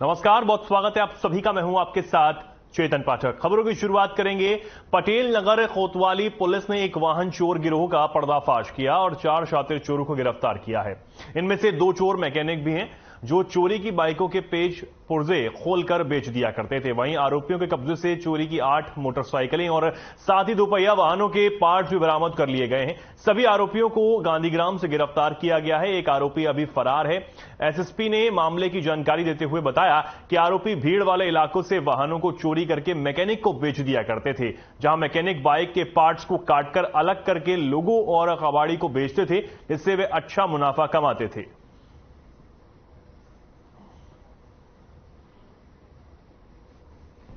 नमस्कार, बहुत स्वागत है आप सभी का। मैं हूं आपके साथ चेतन पाठक। खबरों की शुरुआत करेंगे। पटेल नगर कोतवाली पुलिस ने एक वाहन चोर गिरोह का पर्दाफाश किया और 4 शातिर चोरों को गिरफ्तार किया है। इनमें से 2 चोर मैकेनिक भी हैं जो चोरी की बाइकों के पेच पुर्जे खोलकर बेच दिया करते थे। वहीं आरोपियों के कब्जे से चोरी की 8 मोटरसाइकिलें और साथ ही 2 पहिया वाहनों के पार्ट्स भी बरामद कर लिए गए हैं। सभी आरोपियों को गांधीग्राम से गिरफ्तार किया गया है। एक आरोपी अभी फरार है। एसएसपी ने मामले की जानकारी देते हुए बताया कि आरोपी भीड़ वाले इलाकों से वाहनों को चोरी करके मैकेनिक को बेच दिया करते थे, जहां मैकेनिक बाइक के पार्ट्स को काटकर अलग करके लोगों और कबाड़ी को बेचते थे, जिससे वे अच्छा मुनाफा कमाते थे।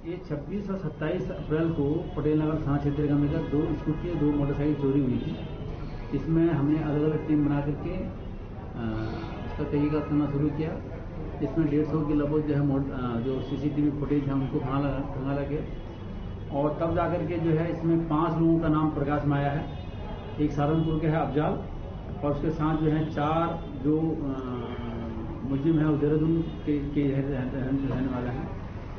ये 26 और 27 अप्रैल को पटेल नगर थाना क्षेत्र में 2 स्कूटी 2 मोटरसाइकिल चोरी हुई थी। इसमें हमने अलग अलग टीम बना करके इसका तहकीकात करना शुरू किया। इसमें 150 की लगभग जो है जो सीसीटीवी फुटेज है उनको खंगाला गया और तब जाकर के जो है इसमें 5 लोगों का नाम प्रकाश में आया है। एक सहारनपुर के है अफजाल और उसके साथ जो है 4 जो मुलजिम है देहरादून के रहने वाले हैं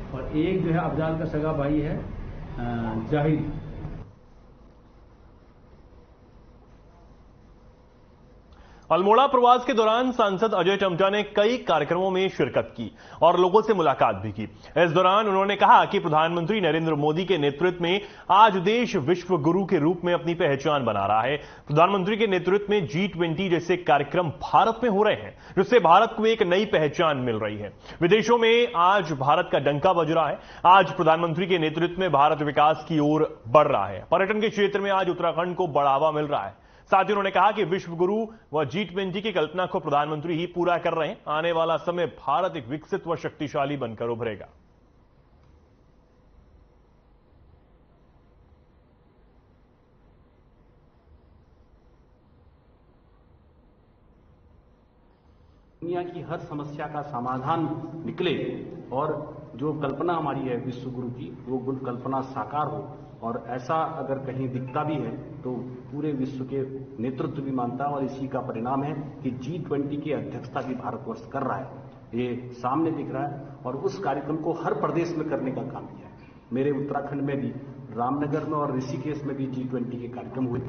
और एक जो है अफजाल का सगा भाई है जाहिर। अल्मोड़ा प्रवास के दौरान सांसद अजय टम्टा ने कई कार्यक्रमों में शिरकत की और लोगों से मुलाकात भी की। इस दौरान उन्होंने कहा कि प्रधानमंत्री नरेंद्र मोदी के नेतृत्व में आज देश विश्व गुरु के रूप में अपनी पहचान बना रहा है। प्रधानमंत्री के नेतृत्व में G20 जैसे कार्यक्रम भारत में हो रहे हैं, जिससे भारत को एक नई पहचान मिल रही है। विदेशों में आज भारत का डंका बज रहा है। आज प्रधानमंत्री के नेतृत्व में भारत विकास की ओर बढ़ रहा है। पर्यटन के क्षेत्र में आज उत्तराखंड को बढ़ावा मिल रहा है। साथ ही उन्होंने कहा कि विश्व गुरु व G20 की कल्पना को प्रधानमंत्री ही पूरा कर रहे हैं। आने वाला समय भारत एक विकसित व शक्तिशाली बनकर उभरेगा। दुनिया की हर समस्या का समाधान निकले और जो कल्पना हमारी है विश्व गुरु की, वो कल्पना साकार हो। और ऐसा अगर कहीं दिखता भी है तो पूरे विश्व के नेतृत्व भी मानता है और इसी का परिणाम है कि G20 की अध्यक्षता भी भारतवर्ष कर रहा है। ये सामने दिख रहा है और उस कार्यक्रम को हर प्रदेश में करने का काम किया है। मेरे उत्तराखंड में भी, रामनगर में और ऋषिकेश में भी G20 के कार्यक्रम हुए।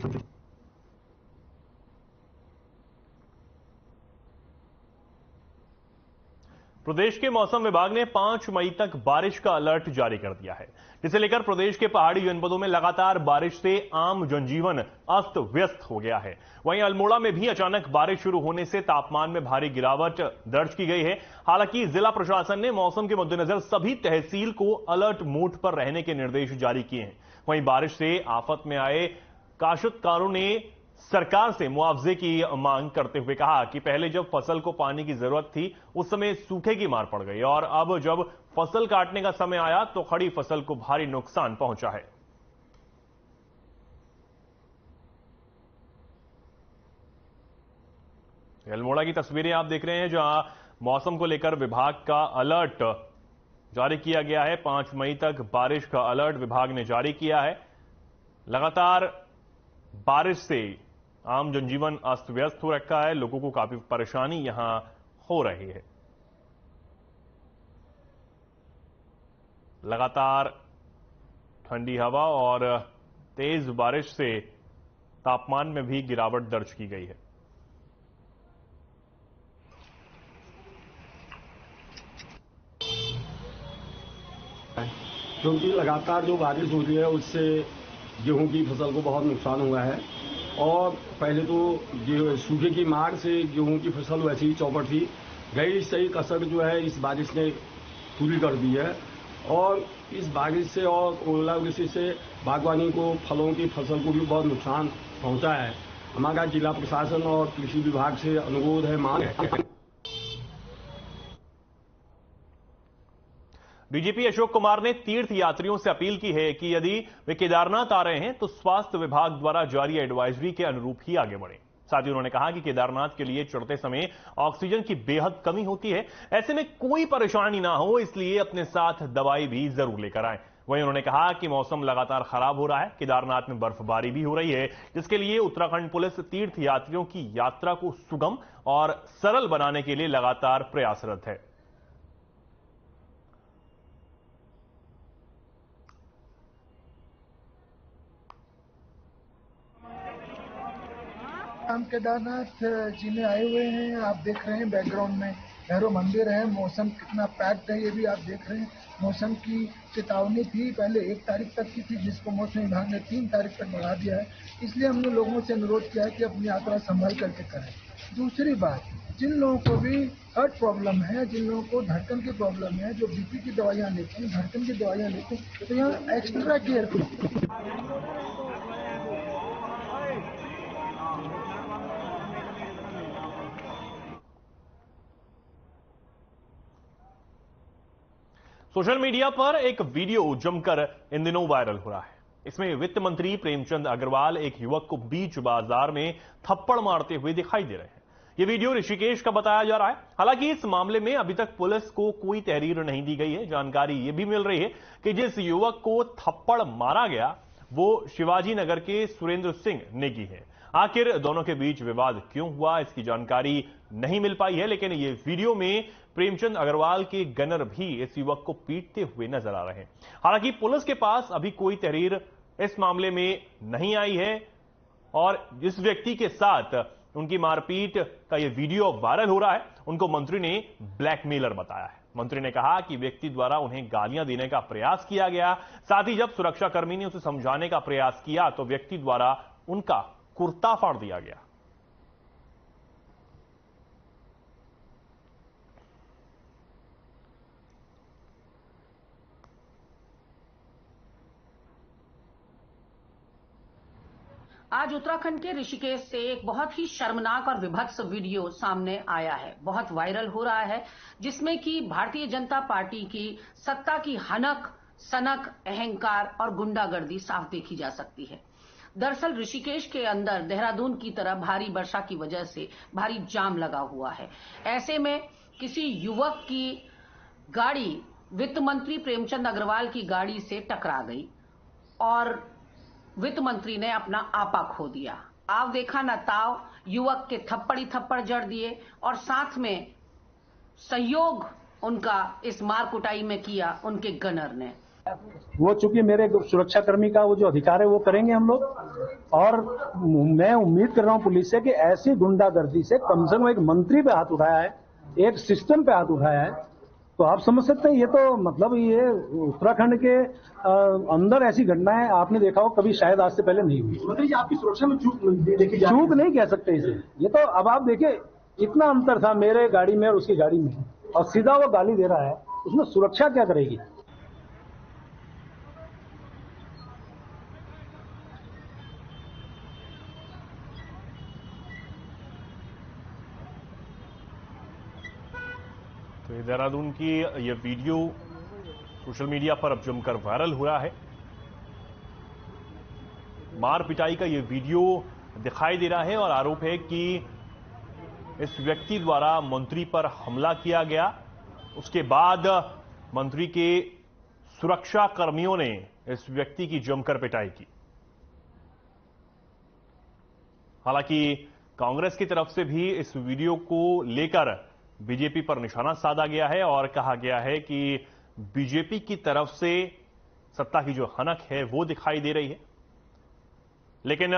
प्रदेश के मौसम विभाग ने 5 मई तक बारिश का अलर्ट जारी कर दिया है, जिसे लेकर प्रदेश के पहाड़ी जनपदों में लगातार बारिश से आम जनजीवन अस्त व्यस्त हो गया है। वहीं अल्मोड़ा में भी अचानक बारिश शुरू होने से तापमान में भारी गिरावट दर्ज की गई है। हालांकि जिला प्रशासन ने मौसम के मद्देनजर सभी तहसील को अलर्ट मोड पर रहने के निर्देश जारी किए हैं। वहीं बारिश से आफत में आए काश्तकारों ने सरकार से मुआवजे की मांग करते हुए कहा कि पहले जब फसल को पानी की जरूरत थी उस समय सूखे की मार पड़ गई और अब जब फसल काटने का समय आया तो खड़ी फसल को भारी नुकसान पहुंचा है। अल्मोड़ा की तस्वीरें आप देख रहे हैं, जहां मौसम को लेकर विभाग का अलर्ट जारी किया गया है। 5 मई तक बारिश का अलर्ट विभाग ने जारी किया है। लगातार बारिश से आम जनजीवन अस्त व्यस्त हो रखा है। लोगों को काफी परेशानी यहां हो रही है। लगातार ठंडी हवा और तेज बारिश से तापमान में भी गिरावट दर्ज की गई है। क्योंकि लगातार जो बारिश हो रही है उससे गेहूं की फसल को बहुत नुकसान हुआ है और पहले तो सूखे की मार से गेहूं की फसल वैसे ही चौपट थी गई। सही कसर जो है इस बारिश ने पूरी कर दी है और इस बारिश से और ओलावृष्टि से बागवानी को, फलों की फसल को भी बहुत नुकसान पहुंचा है। हमारा जिला प्रशासन और कृषि विभाग से अनुरोध है, मांग है। डीजीपी अशोक कुमार ने तीर्थ यात्रियों से अपील की है कि यदि वे केदारनाथ आ रहे हैं तो स्वास्थ्य विभाग द्वारा जारी एडवाइजरी के अनुरूप ही आगे बढ़ें। साथ ही उन्होंने कहा कि केदारनाथ के लिए चढ़ते समय ऑक्सीजन की बेहद कमी होती है। ऐसे में कोई परेशानी ना हो, इसलिए अपने साथ दवाई भी जरूर लेकर आएं। वहीं उन्होंने कहा कि मौसम लगातार खराब हो रहा है। केदारनाथ में बर्फबारी भी हो रही है, जिसके लिए उत्तराखंड पुलिस तीर्थ यात्रियों की यात्रा को सुगम और सरल बनाने के लिए लगातार प्रयासरत है। हम केदारनाथ जी में आए हुए हैं। आप देख रहे हैं बैकग्राउंड में भैरव मंदिर है। मौसम कितना पैक्ड है ये भी आप देख रहे हैं। मौसम की चेतावनी थी, पहले 1 तारीख तक की थी, जिसको मौसम विभाग ने 3 तारीख तक बढ़ा दिया है। इसलिए हमने लोगों से अनुरोध किया है कि अपनी यात्रा संभाल करके करें। दूसरी बात, जिन लोगों को भी हार्ट प्रॉब्लम है, जिन लोगों को धड़कन की प्रॉब्लम है, जो बीपी की दवाइयाँ लेते हैं, धड़कन की दवाइयाँ लेते हैं, तो यहाँ एक्स्ट्रा केयर सोशल मीडिया पर एक वीडियो जमकर इन दिनों वायरल हो रहा है। इसमें वित्त मंत्री प्रेमचंद अग्रवाल एक युवक को बीच बाजार में थप्पड़ मारते हुए दिखाई दे रहे हैं। यह वीडियो ऋषिकेश का बताया जा रहा है। हालांकि इस मामले में अभी तक पुलिस को कोई तहरीर नहीं दी गई है। जानकारी यह भी मिल रही है कि जिस युवक को थप्पड़ मारा गया वो शिवाजी नगर के सुरेंद्र सिंह नेगी है। आखिर दोनों के बीच विवाद क्यों हुआ, इसकी जानकारी नहीं मिल पाई है, लेकिन ये वीडियो में प्रेमचंद अग्रवाल के गनर भी इस युवक को पीटते हुए नजर आ रहे हैं। हालांकि पुलिस के पास अभी कोई तहरीर इस मामले में नहीं आई है और जिस व्यक्ति के साथ उनकी मारपीट का यह वीडियो वायरल हो रहा है उनको मंत्री ने ब्लैकमेलर बताया है। मंत्री ने कहा कि व्यक्ति द्वारा उन्हें गालियां देने का प्रयास किया गया। साथ ही जब सुरक्षाकर्मी ने उसे समझाने का प्रयास किया तो व्यक्ति द्वारा उनका कुर्ता फाड़ दिया गया। आज उत्तराखंड के ऋषिकेश से एक बहुत ही शर्मनाक और विभत्स वीडियो सामने आया है, बहुत वायरल हो रहा है, जिसमें कि भारतीय जनता पार्टी की सत्ता की हनक, सनक, अहंकार और गुंडागर्दी साफ देखी जा सकती है। दरअसल ऋषिकेश के अंदर देहरादून की तरह भारी वर्षा की वजह से भारी जाम लगा हुआ है। ऐसे में किसी युवक की गाड़ी वित्त मंत्री प्रेमचंद अग्रवाल की गाड़ी से टकरा गई और वित्त मंत्री ने अपना आपा खो दिया। आव देखा न ताव, युवक के थप्पड़ी थप्पड़ जड़ दिए और साथ में सहयोग उनका इस मार कुटाई में किया उनके गनर ने। वो चूंकि मेरे सुरक्षाकर्मी का वो जो अधिकार है वो करेंगे हम लोग, और मैं उम्मीद कर रहा हूं पुलिस से कि ऐसी गुंडागर्दी से कम से कम एक मंत्री पे हाथ उठाया है, एक सिस्टम पे हाथ उठाया है, तो आप समझ सकते हैं ये तो मतलब ये उत्तराखंड के अंदर ऐसी घटनाएं आपने देखा हो कभी शायद आज से पहले नहीं हुई। मंत्री जी आपकी सुरक्षा में चूक देखी जा रही है। चूक नहीं कह सकते इसे, ये तो अब आप देखिए इतना अंतर था मेरे गाड़ी में और उसकी गाड़ी में, और सीधा वो गाली दे रहा है, उसमें सुरक्षा क्या करेगी। तो ये देहरादून की यह वीडियो सोशल मीडिया पर अब जमकर वायरल हो रहा है। मार पिटाई का यह वीडियो दिखाई दे रहा है और आरोप है कि इस व्यक्ति द्वारा मंत्री पर हमला किया गया। उसके बाद मंत्री के सुरक्षा कर्मियों ने इस व्यक्ति की जमकर पिटाई की। हालांकि कांग्रेस की तरफ से भी इस वीडियो को लेकर बीजेपी पर निशाना साधा गया है और कहा गया है कि बीजेपी की तरफ से सत्ता की जो हनक है वो दिखाई दे रही है। लेकिन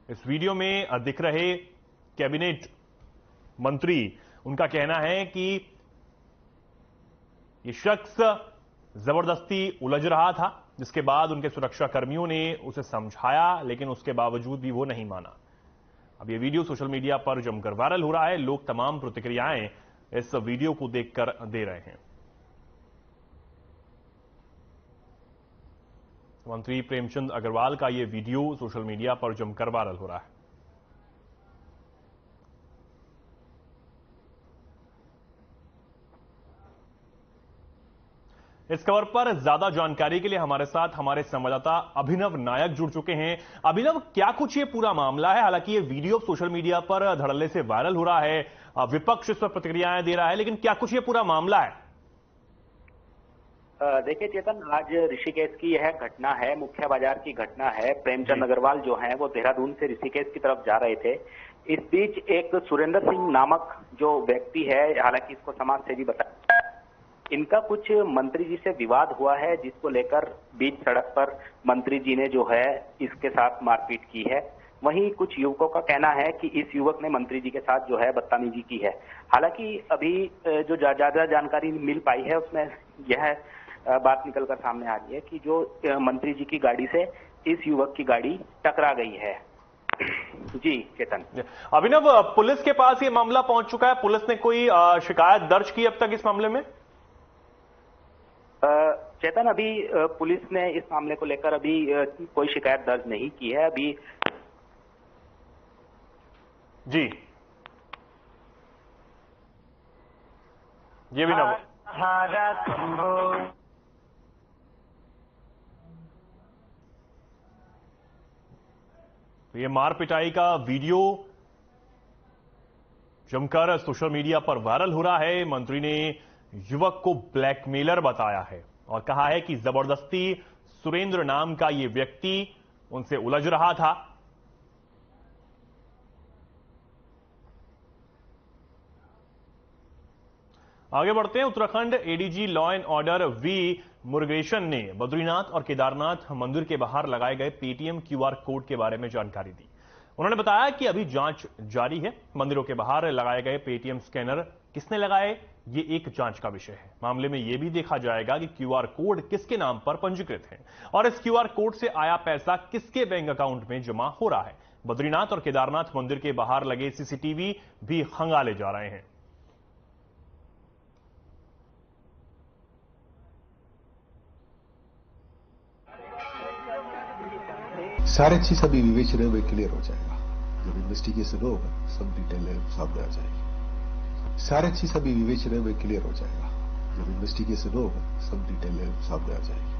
इस वीडियो में दिख रहे कैबिनेट मंत्री, उनका कहना है कि ये शख्स जबरदस्ती उलझ रहा था, जिसके बाद उनके सुरक्षा कर्मियों ने उसे समझाया, लेकिन उसके बावजूद भी वो नहीं माना। अब ये वीडियो सोशल मीडिया पर जमकर वायरल हो रहा है। लोग तमाम प्रतिक्रियाएं इस वीडियो को देखकर दे रहे हैं। मंत्री प्रेमचंद अग्रवाल का यह वीडियो सोशल मीडिया पर जमकर वायरल हो रहा है। इस खबर पर ज्यादा जानकारी के लिए हमारे साथ हमारे संवाददाता अभिनव नायक जुड़ चुके हैं। अभिनव, क्या कुछ ये पूरा मामला है? हालांकि ये वीडियो सोशल मीडिया पर धड़ल्ले से वायरल हो रहा है, विपक्ष इस पर प्रतिक्रियाएं दे रहा है, लेकिन क्या कुछ ये पूरा मामला है? देखिए चेतन, आज ऋषिकेश की यह घटना है, मुख्य बाजार की घटना है। प्रेमचंद अग्रवाल जो हैं वो देहरादून से ऋषिकेश की तरफ जा रहे थे। इस बीच एक सुरेंद्र सिंह नामक जो व्यक्ति है, हालांकि इसको समाज सेवी बताया, इनका कुछ मंत्री जी से विवाद हुआ है, जिसको लेकर बीच सड़क पर मंत्री जी ने जो है इसके साथ मारपीट की है। वहीं कुछ युवकों का कहना है कि इस युवक ने मंत्री जी के साथ जो है बदतमीजी की है। हालांकि अभी जो ज्यादा जानकारी मिल पाई है उसमें यह बात निकलकर सामने आ रही है कि जो मंत्री जी की गाड़ी से इस युवक की गाड़ी टकरा गई है। जी चेतन। अभिनव, पुलिस के पास ये मामला पहुंच चुका है, पुलिस ने कोई शिकायत दर्ज की अब तक इस मामले में? चेतन, अभी पुलिस ने इस मामले को लेकर अभी कोई शिकायत दर्ज नहीं की है अभी। जी ये भी ना तो ये मार पिटाई का वीडियो जमकर सोशल मीडिया पर वायरल हो रहा है। मंत्री ने युवक को ब्लैकमेलर बताया है और कहा है कि जबरदस्ती सुरेंद्र नाम का ये व्यक्ति उनसे उलझ रहा था। आगे बढ़ते हैं। Uttarakhand ADG law and order V Murugesan ने बद्रीनाथ और केदारनाथ मंदिर के बाहर लगाए गए पेटीएम क्यूआर कोड के बारे में जानकारी दी। उन्होंने बताया कि अभी जांच जारी है। मंदिरों के बाहर लगाए गए पेटीएम स्कैनर किसने लगाए, ये एक जांच का विषय है। मामले में यह भी देखा जाएगा कि क्यूआर कोड किसके नाम पर पंजीकृत है और इस क्यूआर कोड से आया पैसा किसके बैंक अकाउंट में जमा हो रहा है। बद्रीनाथ और केदारनाथ मंदिर के बाहर लगे सीसीटीवी भी खंगाले जा रहे हैं। सारे चीज अभी विवेचन है, वे क्लियर हो जाएगा। जब इन्वेस्टिगेशन होगा सब डिटेल सामने आ जाएगी। सारे चीज अभी विवेचन है, वे क्लियर हो जाएगा। जब इन्वेस्टिगेशन होगा सब डिटेल सामने आ जाएगी।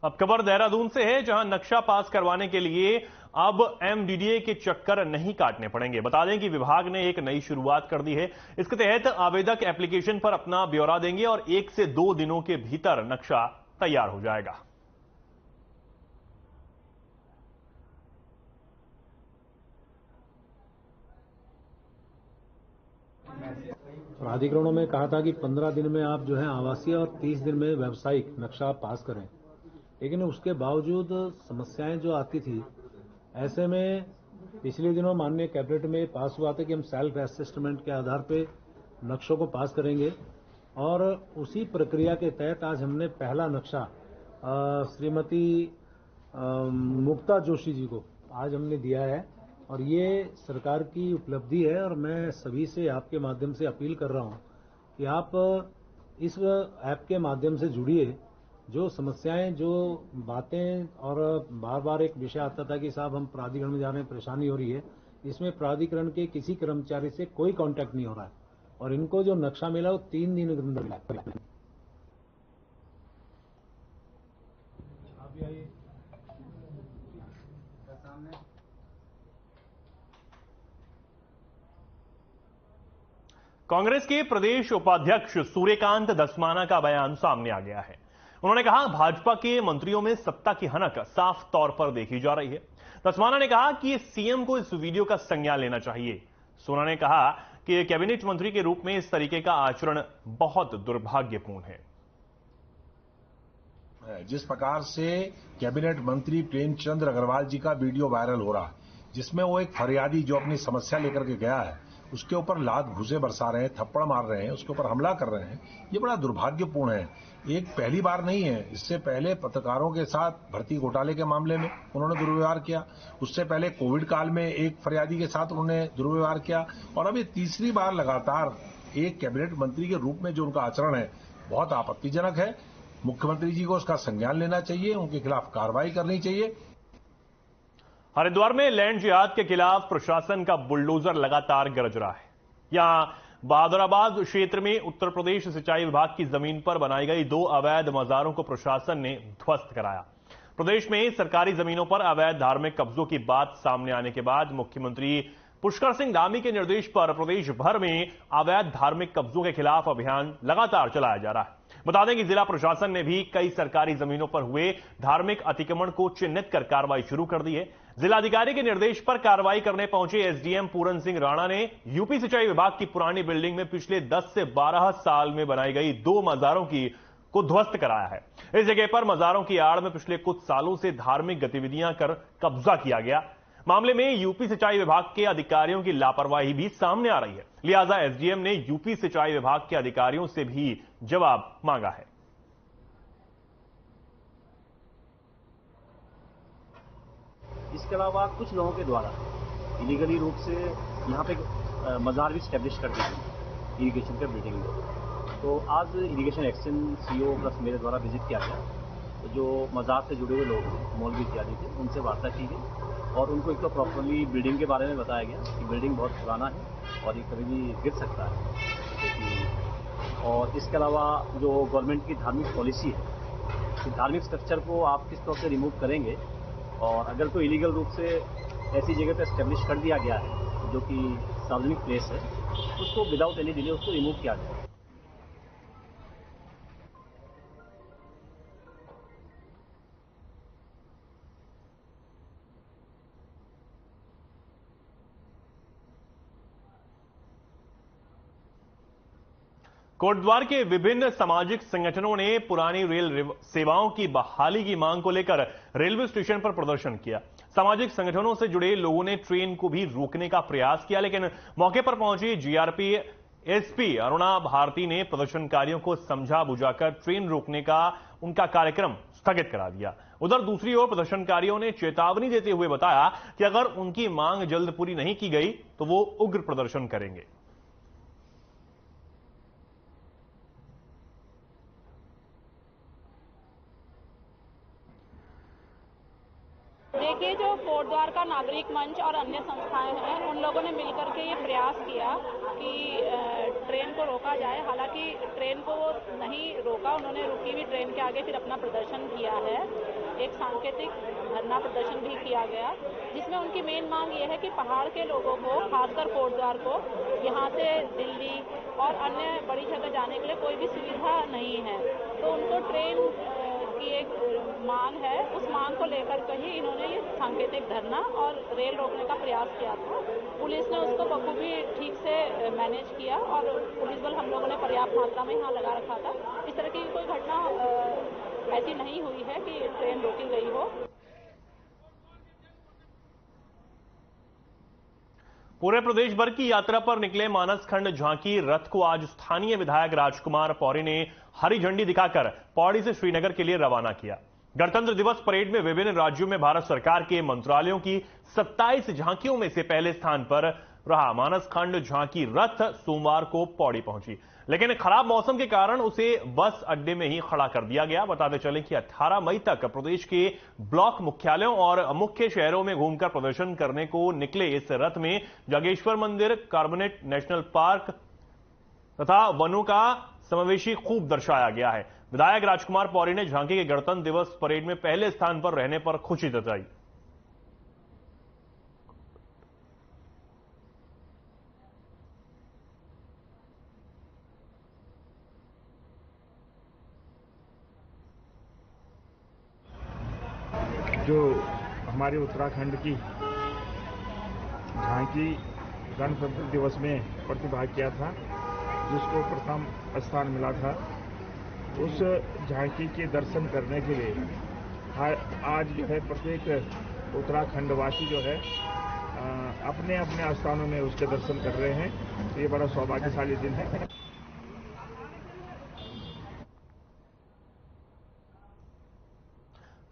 अब खबर देहरादून से है, जहां नक्शा पास करवाने के लिए अब एमडीडीए के चक्कर नहीं काटने पड़ेंगे। बता दें कि विभाग ने एक नई शुरुआत कर दी है। इसके तहत आवेदक एप्लीकेशन पर अपना ब्यौरा देंगे और 1 से 2 दिनों के भीतर नक्शा तैयार हो जाएगा। प्राधिकरणों में कहा था कि 15 दिन में आप जो है आवासीय और 30 दिन में व्यावसायिक नक्शा पास करें, लेकिन उसके बावजूद समस्याएं जो आती थी, ऐसे में पिछले दिनों माननीय कैबिनेट में पास हुआ था कि हम सेल्फ असेसमेंट के आधार पे नक्शों को पास करेंगे और उसी प्रक्रिया के तहत आज हमने पहला नक्शा श्रीमती मुक्ता जोशी जी को आज हमने दिया है और ये सरकार की उपलब्धि है। और मैं सभी से आपके माध्यम से अपील कर रहा हूं कि आप इस ऐप के माध्यम से जुड़िए। जो समस्याएं, जो बातें, और बार बार एक विषय आता था कि साहब हम प्राधिकरण में जा रहे हैं, परेशानी हो रही है, इसमें प्राधिकरण के किसी कर्मचारी से कोई कांटेक्ट नहीं हो रहा है और इनको जो नक्शा मिला वो 3 दिन के अंदर मिला। कांग्रेस के प्रदेश उपाध्यक्ष सूर्यकांत धस्माना का बयान सामने आ गया है। उन्होंने कहा भाजपा के मंत्रियों में सत्ता की हनक साफ तौर पर देखी जा रही है। धस्माना ने कहा कि सीएम को इस वीडियो का संज्ञान लेना चाहिए। सोना ने कहा कि कैबिनेट मंत्री के रूप में इस तरीके का आचरण बहुत दुर्भाग्यपूर्ण है। जिस प्रकार से कैबिनेट मंत्री प्रेमचंद अग्रवाल जी का वीडियो वायरल हो रहा है, जिसमें वो एक फरियादी जो अपनी समस्या लेकर के गया है उसके ऊपर लात घूसे बरसा रहे हैं, थप्पड़ मार रहे हैं, उसके ऊपर हमला कर रहे हैं, ये बड़ा दुर्भाग्यपूर्ण है। एक पहली बार नहीं है, इससे पहले पत्रकारों के साथ भर्ती घोटाले के मामले में उन्होंने दुर्व्यवहार किया, उससे पहले कोविड काल में एक फरियादी के साथ उन्होंने दुर्व्यवहार किया और अभी तीसरी बार लगातार एक कैबिनेट मंत्री के रूप में जो उनका आचरण है बहुत आपत्तिजनक है। मुख्यमंत्री जी को उसका संज्ञान लेना चाहिए, उनके खिलाफ कार्रवाई करनी चाहिए। हरिद्वार में लैंड जिहाद के खिलाफ प्रशासन का बुलडोजर लगातार गरज रहा है। यहां बहादुराबाद क्षेत्र में उत्तर प्रदेश सिंचाई विभाग की जमीन पर बनाई गई 2 अवैध मजारों को प्रशासन ने ध्वस्त कराया। प्रदेश में सरकारी जमीनों पर अवैध धार्मिक कब्जों की बात सामने आने के बाद मुख्यमंत्री पुष्कर सिंह धामी के निर्देश पर प्रदेश भर में अवैध धार्मिक कब्जों के खिलाफ अभियान लगातार चलाया जा रहा है। बता दें कि जिला प्रशासन ने भी कई सरकारी जमीनों पर हुए धार्मिक अतिक्रमण को चिन्हित कर कार्रवाई शुरू कर दी है। जिलाधिकारी के निर्देश पर कार्रवाई करने पहुंचे एसडीएम पूरन सिंह राणा ने यूपी सिंचाई विभाग की पुरानी बिल्डिंग में पिछले 10 से 12 साल में बनाई गई 2 मजारों को ध्वस्त कराया है। इस जगह पर मजारों की आड़ में पिछले कुछ सालों से धार्मिक गतिविधियां कर कब्जा किया गया। मामले में यूपी सिंचाई विभाग के अधिकारियों की लापरवाही भी सामने आ रही है। लिहाजा एसडीएम ने यूपी सिंचाई विभाग के अधिकारियों से भी जवाब मांगा है। इसके अलावा कुछ लोगों के द्वारा इलीगली रूप से यहाँ पे मजार भी स्टैब्लिश कर दी गई इरिगेशन के बिल्डिंग में। तो आज इरिगेशन एक्शन सीईओ प्लस मेरे द्वारा विजिट किया गया। तो जो मजार से जुड़े हुए लोग हैं, मौलवी इत्यादि थे, उनसे वार्ता की गई और उनको एक तो प्रॉपरली बिल्डिंग के बारे में बताया गया कि बिल्डिंग बहुत पुराना है और ये कभी भी गिर सकता है। और इसके अलावा जो गवर्नमेंट की धार्मिक पॉलिसी है कि धार्मिक स्ट्रक्चर को आप किस तरह से रिमूव करेंगे और अगर कोई इलीगल रूप से ऐसी जगह पर एस्टेब्लिश कर दिया गया है जो कि सार्वजनिक प्लेस है, उसको विदाउट एनी डिले उसको रिमूव किया जाए। कोटद्वार के विभिन्न सामाजिक संगठनों ने पुरानी रेल सेवाओं की बहाली की मांग को लेकर रेलवे स्टेशन पर प्रदर्शन किया। सामाजिक संगठनों से जुड़े लोगों ने ट्रेन को भी रोकने का प्रयास किया, लेकिन मौके पर पहुंची जीआरपी एसपी अरुणा भारती ने प्रदर्शनकारियों को समझा बुझाकर ट्रेन रोकने का उनका कार्यक्रम स्थगित करा दिया। उधर दूसरी ओर प्रदर्शनकारियों ने चेतावनी देते हुए बताया कि अगर उनकी मांग जल्द पूरी नहीं की गई तो वो उग्र प्रदर्शन करेंगे। देखिए, जो कोटद्वार का नागरिक मंच और अन्य संस्थाएं हैं, उन लोगों ने मिलकर के ये प्रयास किया कि ट्रेन को रोका जाए। हालांकि ट्रेन को नहीं रोका, उन्होंने रुकी हुई ट्रेन के आगे फिर अपना प्रदर्शन किया है। एक सांकेतिक धरना प्रदर्शन भी किया गया, जिसमें उनकी मेन मांग ये है कि पहाड़ के लोगों को, खासकर कोटद्वार को, यहाँ से दिल्ली और अन्य बड़ी जगह जाने के लिए कोई भी सुविधा नहीं है। तो उनको ट्रेन की एक मांग है, उस मांग को लेकर के ही इन्होंने ये सांकेतिक धरना और रेल रोकने का प्रयास किया था। पुलिस ने उसको बखूबी ठीक से मैनेज किया और पुलिस बल हम लोगों ने पर्याप्त मात्रा में यहाँ लगा रखा था। इस तरह की कोई घटना ऐसी नहीं हुई है कि ट्रेन रोकी गई हो। पूरे प्रदेश भर की यात्रा पर निकले मानस खंड झांकी रथ को आज स्थानीय विधायक राजकुमार पौरी ने हरी झंडी दिखाकर पौड़ी से श्रीनगर के लिए रवाना किया। गणतंत्र दिवस परेड में विभिन्न राज्यों में भारत सरकार के मंत्रालयों की 27 झांकियों में से पहले स्थान पर रहा मानस खंड झांकी रथ सोमवार को पौड़ी पहुंची, लेकिन खराब मौसम के कारण उसे बस अड्डे में ही खड़ा कर दिया गया। बताते चलें कि 18 मई तक प्रदेश के ब्लॉक मुख्यालयों और मुख्य शहरों में घूमकर प्रदर्शन करने को निकले इस रथ में जागेश्वर मंदिर, कार्बोनेट नेशनल पार्क तथा वनों का समावेशी खूब दर्शाया गया है। विधायक राजकुमार पौरी ने झांकी के गणतंत्र दिवस परेड में पहले स्थान पर रहने पर खुशी जताई। जो हमारे उत्तराखंड की झांकी गणतंत्र दिवस में प्रतिभाग किया था, जिसको प्रथम स्थान मिला था, उस झांकी के दर्शन करने के लिए आज जो है प्रत्येक उत्तराखंडवासी जो है अपने अपने स्थानों में उसके दर्शन कर रहे हैं। ये बड़ा सौभाग्यशाली दिन है।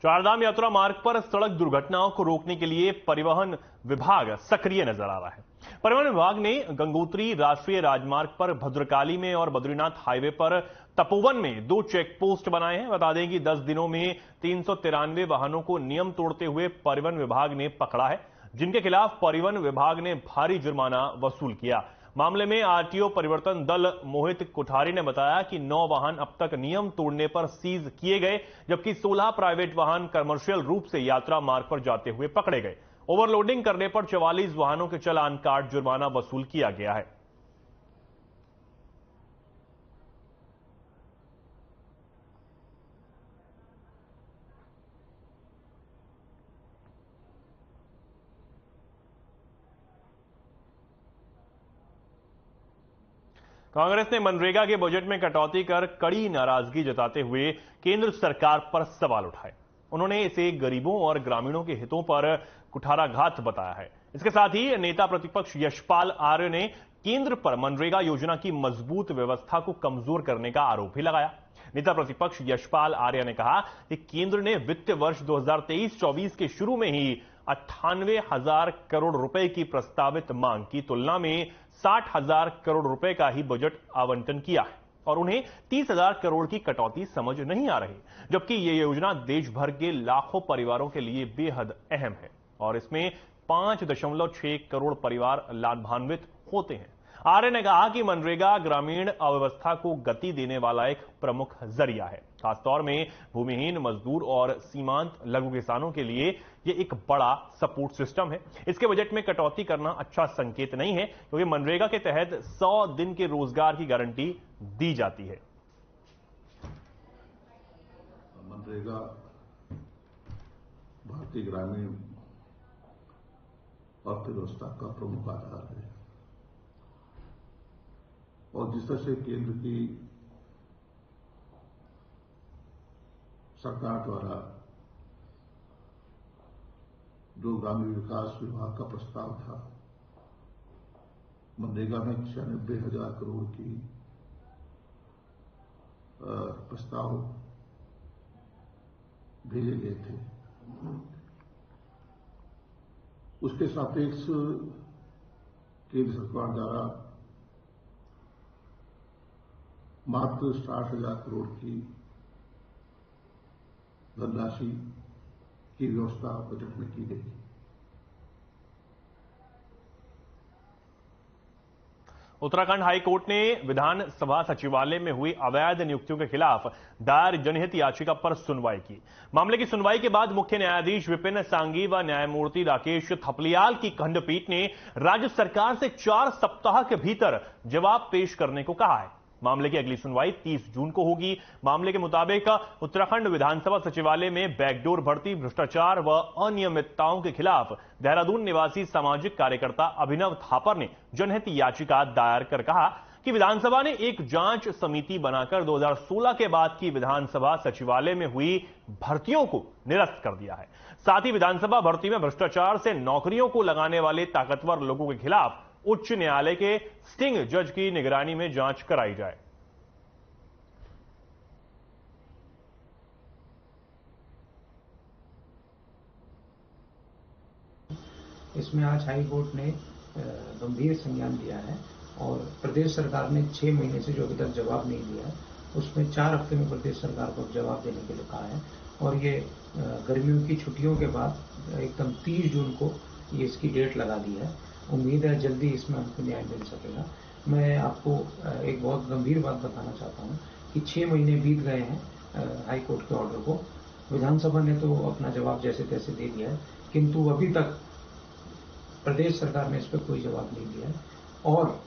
चारधाम यात्रा मार्ग पर सड़क दुर्घटनाओं को रोकने के लिए परिवहन विभाग सक्रिय नजर आ रहा है। परिवहन विभाग ने गंगोत्री राष्ट्रीय राजमार्ग पर भद्रकाली में और बद्रीनाथ हाईवे पर तपोवन में 2 चेक पोस्ट बनाए हैं। बता दें कि 10 दिनों में 393 वाहनों को नियम तोड़ते हुए परिवहन विभाग ने पकड़ा है, जिनके खिलाफ परिवहन विभाग ने भारी जुर्माना वसूल किया। मामले में आरटीओ परिवर्तन दल मोहित कोठारी ने बताया कि 9 वाहन अब तक नियम तोड़ने पर सीज किए गए, जबकि 16 प्राइवेट वाहन कमर्शियल रूप से यात्रा मार्ग पर जाते हुए पकड़े गए। ओवरलोडिंग करने पर 44 वाहनों के चालान काट जुर्माना वसूल किया गया है। कांग्रेस ने मनरेगा के बजट में कटौती कर कड़ी नाराजगी जताते हुए केंद्र सरकार पर सवाल उठाए। उन्होंने इसे गरीबों और ग्रामीणों के हितों पर कुठाराघात बताया है। इसके साथ ही नेता प्रतिपक्ष यशपाल आर्य ने केंद्र पर मनरेगा योजना की मजबूत व्यवस्था को कमजोर करने का आरोप भी लगाया। नेता प्रतिपक्ष यशपाल आर्य ने कहा कि केंद्र ने वित्त वर्ष 2023-24 के शुरू में ही 98,000 करोड़ रुपए की प्रस्तावित मांग की तुलना में 60,000 करोड़ रुपए का ही बजट आवंटन किया है और उन्हें 30,000 करोड़ की कटौती समझ नहीं आ रही, जबकि यह योजना देश भर के लाखों परिवारों के लिए बेहद अहम है और इसमें 5.6 करोड़ परिवार लाभान्वित होते हैं। आर्य ने कहा कि मनरेगा ग्रामीण अव्यवस्था को गति देने वाला एक प्रमुख जरिया है। खासतौर में भूमिहीन मजदूर और सीमांत लघु किसानों के लिए यह एक बड़ा सपोर्ट सिस्टम है। इसके बजट में कटौती करना अच्छा संकेत नहीं है, क्योंकि मनरेगा के तहत 100 दिन के रोजगार की गारंटी दी जाती है। मनरेगा भारतीय ग्रामीण अर्थव्यवस्था का प्रमुख आधार है और जिस तरह से केंद्र की सरकार द्वारा जो ग्रामीण विकास विभाग का प्रस्ताव था, मनरेगा में 96,000 करोड़ की प्रस्ताव भेजे गए थे, उसके सापेक्ष केंद्र सरकार द्वारा मात्र 60,000 करोड़ की धनराशि की व्यवस्था बजट में की गई। उत्तराखंड हाईकोर्ट ने विधानसभा सचिवालय में हुई अवैध नियुक्तियों के खिलाफ दायर जनहित याचिका पर सुनवाई की। मामले की सुनवाई के बाद मुख्य न्यायाधीश विपिन सांघी व न्यायमूर्ति राकेश थपलियाल की खंडपीठ ने राज्य सरकार से 4 सप्ताह के भीतर जवाब पेश करने को कहा है। मामले की अगली सुनवाई 30 जून को होगी। मामले के मुताबिक उत्तराखंड विधानसभा सचिवालय में बैकडोर भर्ती, भ्रष्टाचार व अनियमितताओं के खिलाफ देहरादून निवासी सामाजिक कार्यकर्ता अभिनव थापर ने जनहित याचिका दायर कर कहा कि विधानसभा ने एक जांच समिति बनाकर 2016 के बाद की विधानसभा सचिवालय में हुई भर्तियों को निरस्त कर दिया है। साथ ही विधानसभा भर्ती में भ्रष्टाचार से नौकरियों को लगाने वाले ताकतवर लोगों के खिलाफ उच्च न्यायालय के सिटिंग जज की निगरानी में जांच कराई जाए। इसमें आज हाई कोर्ट ने गंभीर संज्ञान लिया है और प्रदेश सरकार ने 6 महीने से जो अभी तक जवाब नहीं दिया है, उसमें 4 हफ्ते में प्रदेश सरकार को जवाब देने के लिए कहा है और ये गर्मियों की छुट्टियों के बाद एकदम 30 जून को ये इसकी डेट लगा दी है। उम्मीद है जल्दी इसमें हमको न्याय मिल सकेगा। मैं आपको एक बहुत गंभीर बात बताना चाहता हूं कि 6 महीने बीत गए हैं हाई कोर्ट के ऑर्डर को। विधानसभा ने तो अपना जवाब जैसे तैसे दे दिया है, किंतु अभी तक प्रदेश सरकार ने इस पर कोई जवाब नहीं दिया है। और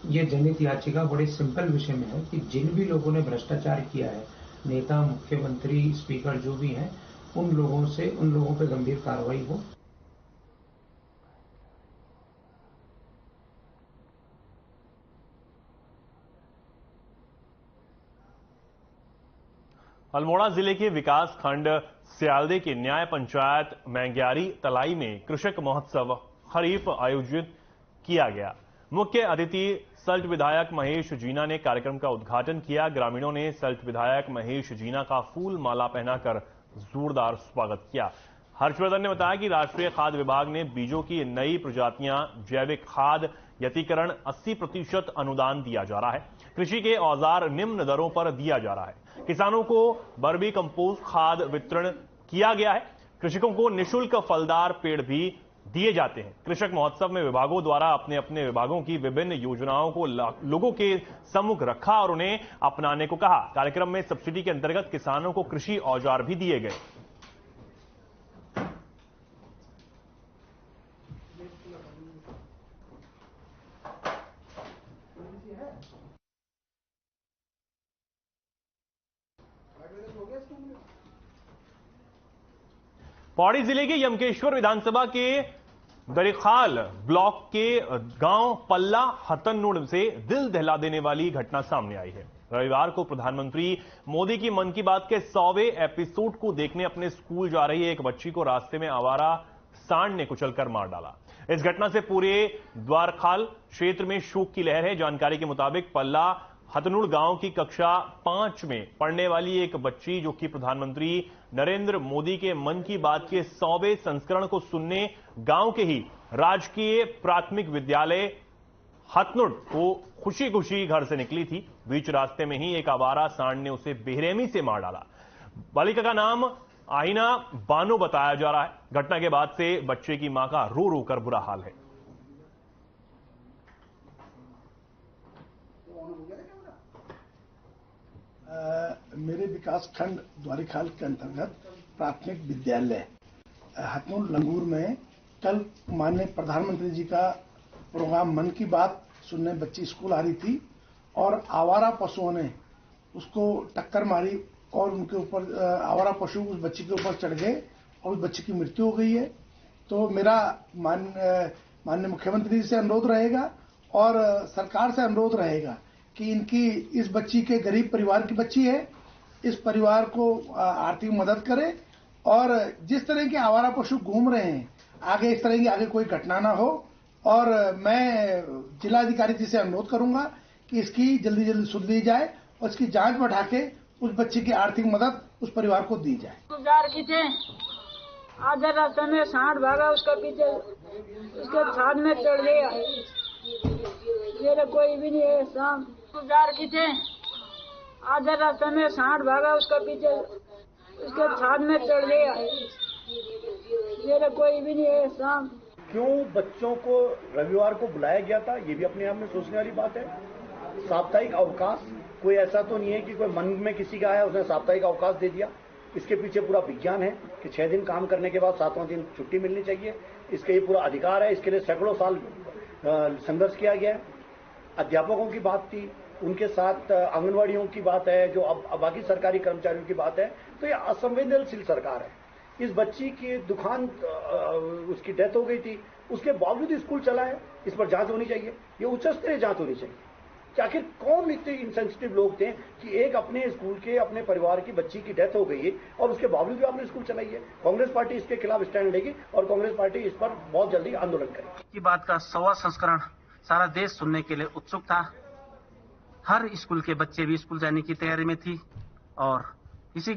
ये जनहित याचिका बड़े सिंपल विषय में है कि जिन भी लोगों ने भ्रष्टाचार किया है, नेता, मुख्यमंत्री, स्पीकर जो भी हैं, उन लोगों पर गंभीर कार्रवाई हो। अल्मोड़ा जिले के विकास खंड सियालदे के न्याय पंचायत मैंग्यारी तलाई में कृषक महोत्सव खरीफ आयोजित किया गया। मुख्य अतिथि सल्ट विधायक महेश जीना ने कार्यक्रम का उद्घाटन किया। ग्रामीणों ने सल्ट विधायक महेश जीना का फूल माला पहनाकर जोरदार स्वागत किया। हर्षवर्धन ने बताया कि राष्ट्रीय खाद्य विभाग ने बीजों की नई प्रजातियां, जैविक खाद, यतीकरण 80% अनुदान दिया जा रहा है। कृषि के औजार निम्न दरों पर दिया जा रहा है। किसानों को वर्मी कंपोस्ट खाद वितरण किया गया है। कृषकों को निःशुल्क फलदार पेड़ भी दिए जाते हैं। कृषक महोत्सव में विभागों द्वारा अपने अपने विभागों की विभिन्न योजनाओं को लोगों के सम्मुख रखा और उन्हें अपनाने को कहा। कार्यक्रम में सब्सिडी के अंतर्गत किसानों को कृषि औजार भी दिए गए। पौड़ी जिले के यमकेश्वर विधानसभा के दरिखाल ब्लॉक के गांव पल्ला हतनुड़ से दिल दहला देने वाली घटना सामने आई है। रविवार को प्रधानमंत्री मोदी की मन की बात के 100वें एपिसोड को देखने अपने स्कूल जा रही एक बच्ची को रास्ते में आवारा सांड ने कुचलकर मार डाला। इस घटना से पूरे द्वारखाल क्षेत्र में शोक की लहर है। जानकारी के मुताबिक पल्ला हतनुड़ गांव की कक्षा 5 में पढ़ने वाली एक बच्ची, जो कि प्रधानमंत्री नरेंद्र मोदी के मन की बात के 100वें संस्करण को सुनने गांव के ही राजकीय प्राथमिक विद्यालय हतनुड़ को खुशी खुशी घर से निकली थी। बीच रास्ते में ही एक आवारा सांड ने उसे बेरहमी से मार डाला। बालिका का नाम आईना बानो बताया जा रहा है। घटना के बाद से बच्चे की मां का रो रो कर बुरा हाल है। मेरे विकास खंड द्वारिखाल के अंतर्गत प्राथमिक विद्यालय हतनुड़ लंगूर में कल माननीय प्रधानमंत्री जी का प्रोग्राम मन की बात सुनने बच्ची स्कूल आ रही थी और आवारा पशुओं ने उसको टक्कर मारी और उनके ऊपर आवारा पशु उस बच्ची के ऊपर चढ़ गए और उस बच्ची की मृत्यु हो गई है। तो मेरा माननीय मुख्यमंत्री जी से अनुरोध रहेगा और सरकार से अनुरोध रहेगा कि इनकी इस बच्ची के गरीब परिवार की बच्ची है, इस परिवार को आर्थिक मदद करे और जिस तरह के आवारा पशु घूम रहे हैं आगे इस तरह की आगे कोई घटना ना हो। और मैं जिलाधिकारी जी से अनुरोध करूंगा कि इसकी जल्दी जल्दी सुध ली जाए और इसकी जांच बढ़ा के उस बच्ची की आर्थिक मदद उस परिवार को दी जाए। गुजार की थे आधे रास्ते में सांड भागा, उसका पीछे उसके छाद में चढ़ गया। मेरा कोई भी नहीं है। शाम गुजार की थे आधे रास्ते में सांड भागा, उसका पीछे उसके छाद में चढ़ गया। मेरा कोई भी नहीं है। शाम क्यों बच्चों को रविवार को बुलाया गया था, ये भी अपने आप में सोचने वाली बात है। साप्ताहिक अवकाश कोई ऐसा तो नहीं है कि कोई मन में किसी का है उसने साप्ताहिक अवकाश दे दिया। इसके पीछे पूरा विज्ञान है कि 6 दिन काम करने के बाद 7वां दिन छुट्टी मिलनी चाहिए। इसका ये पूरा अधिकार है। इसके लिए सैकड़ों साल संघर्ष किया गया है। अध्यापकों की बात थी, उनके साथ आंगनवाड़ियों की बात है, जो अब बाकी सरकारी कर्मचारियों की बात है। तो ये असंवेदनशील सरकार है। इस बच्ची की दुकान उसकी डेथ हो गई थी, उसके बावजूद स्कूल चला है। इस पर जांच होनी चाहिए। ये उच्च स्तरीय जांच होनी चाहिए कि आखिर कौन इतने इनसेंसिटिव लोग थे कि एक अपने स्कूल के अपने परिवार की बच्ची की डेथ हो गई है और उसके बावजूद भी आपने स्कूल चलाई है। कांग्रेस पार्टी इसके खिलाफ स्टैंड लेगी और कांग्रेस पार्टी इस पर बहुत जल्दी आंदोलन करेगी। की बात का 100वां संस्करण सारा देश सुनने के लिए उत्सुक था। हर स्कूल के बच्चे भी स्कूल जाने की तैयारी में थी और इसी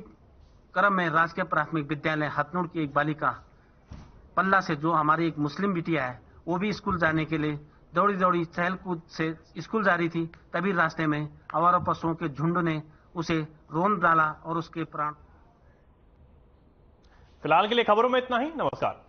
क्रम में राजकीय प्राथमिक विद्यालय हतनुड़ की एक बालिका पल्ला से, जो हमारी एक मुस्लिम बिटिया है, वो भी स्कूल जाने के लिए दौड़ी दौड़ी चहल कूद से स्कूल जा रही थी। तभी रास्ते में आवारा पशुओं के झुंड ने उसे रोन डाला और उसके प्राण। फिलहाल के लिए खबरों में इतना ही। नमस्कार।